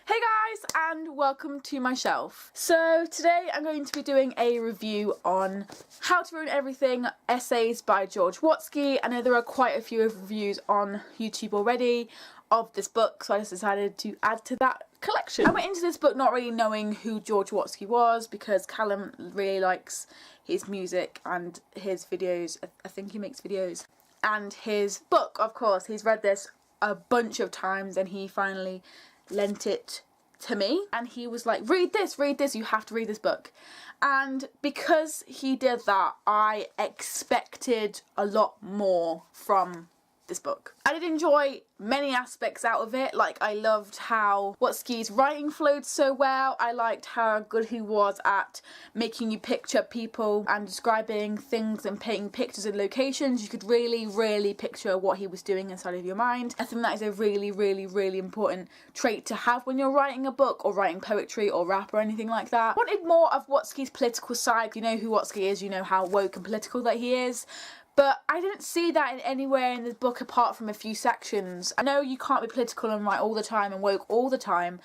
Hey guys, and welcome to my shelf. So today I'm going to be doing a review on How to Ruin Everything, essays by George Watsky. I know there are quite a few reviews on YouTube already of this book, so I just decided to add to that collection. I went into this book not really knowing who George Watsky was because Callum really likes his music and his videos. I think he makes videos. And his book, of course, he's read this a bunch of times and he finally lent it to me and he was like, read this, you have to read this book. And because he did that, I expected a lot more from this book. I did enjoy many aspects out of it. Like, I loved how Watsky's writing flowed so well. I liked how good he was at making you picture people and describing things and painting pictures and locations. You could really picture what he was doing inside of your mind. I think that is a really important trait to have when you're writing a book or writing poetry or rap or anything like that. I wanted more of Watsky's political side. You know who Watsky is, you know how woke and political that he is. But I didn't see that in anywhere in this book apart from a few sections. I know you can't be political and right all the time and woke all the time,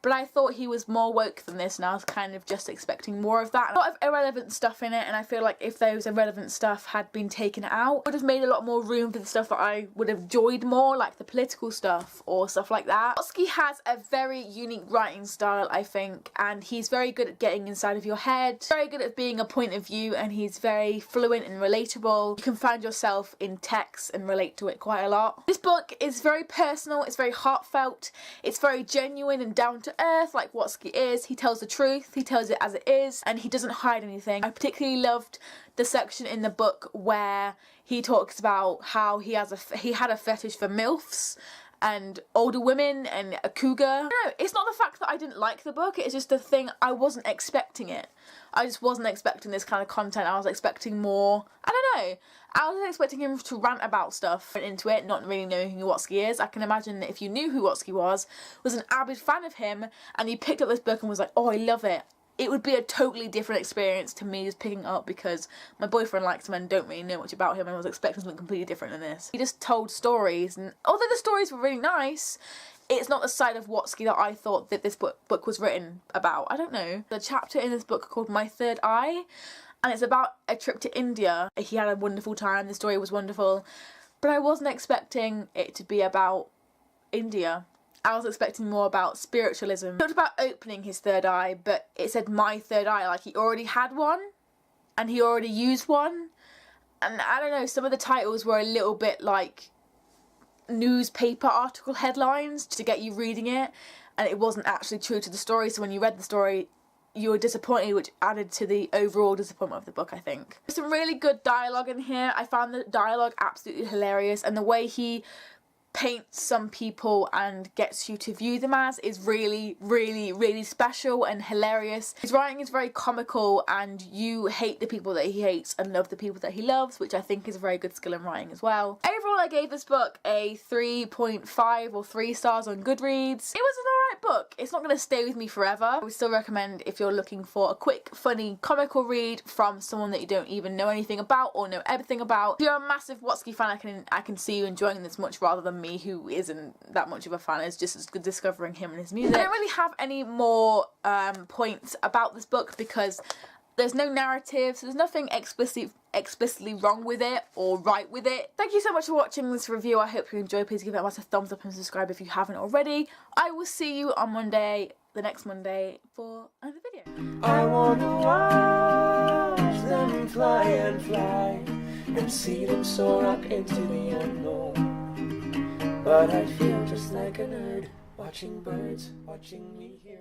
but I thought he was more woke than this and I was kind of just expecting more of that. A lot of irrelevant stuff in it, and I feel like if those irrelevant stuff had been taken out, it would have made a lot more room for the stuff that I would have enjoyed more, like the political stuff or stuff like that. Watsky has a very unique writing style, I think, and he's very good at getting inside of your head, very good at being a point of view, and he's very fluent and relatable. You can find yourself in text and relate to it quite a lot. This book is very personal, it's very heartfelt, it's very genuine and down to earth like Watsky is. He tells the truth, he tells it as it is, and he doesn't hide anything. I particularly loved the section in the book where he talks about how he had a fetish for MILFs and older women and a cougar. No, it's not the fact that I didn't like the book, it's just the thing, I wasn't expecting it. I just wasn't expecting this kind of content. I was expecting more, I don't know, I was expecting him to rant about stuff. Went into it not really knowing who Watsky is. I can imagine that if you knew who Watsky was an avid fan of him, and you picked up this book and was like, oh, I love it, it would be a totally different experience to me just picking it up because my boyfriend likes him and don't really know much about him and I was expecting something completely different than this. He just told stories, and although the stories were really nice, it's not the side of Watsky that I thought that this book was written about. I don't know. The chapter in this book called My Third Eye, and it's about a trip to India. He had a wonderful time, the story was wonderful, but I wasn't expecting it to be about India. I was expecting more about spiritualism. It talked about opening his third eye, but it said my third eye, like he already had one, and he already used one, and I don't know, some of the titles were a little bit like newspaper article headlines to get you reading it, and it wasn't actually true to the story, so when you read the story you were disappointed, which added to the overall disappointment of the book, I think. There's some really good dialogue in here. I found the dialogue absolutely hilarious, and the way he paints some people and gets you to view them as is really special and hilarious. His writing is very comical and you hate the people that he hates and love the people that he loves, which I think is a very good skill in writing as well. Overall, I gave this book a 3.5 or 3 stars on Goodreads. It was an alright book. It's not going to stay with me forever. I would still recommend if you're looking for a quick, funny, comical read from someone that you don't even know anything about or know everything about. If you're a massive Watsky fan, I can see you enjoying this much rather than me, who isn't that much of a fan. Is just as good discovering him and his music. I don't really have any more points about this book because there's no narrative, so there's nothing explicitly wrong with it or right with it. Thank you so much for watching this review. I hope you enjoyed. Please give it a massive thumbs up and subscribe if you haven't already. I will see you on Monday, the next Monday, for another video. I wanna watch them fly and fly and see them soar up into the unknown. But I feel just like a nerd watching birds, watching me here.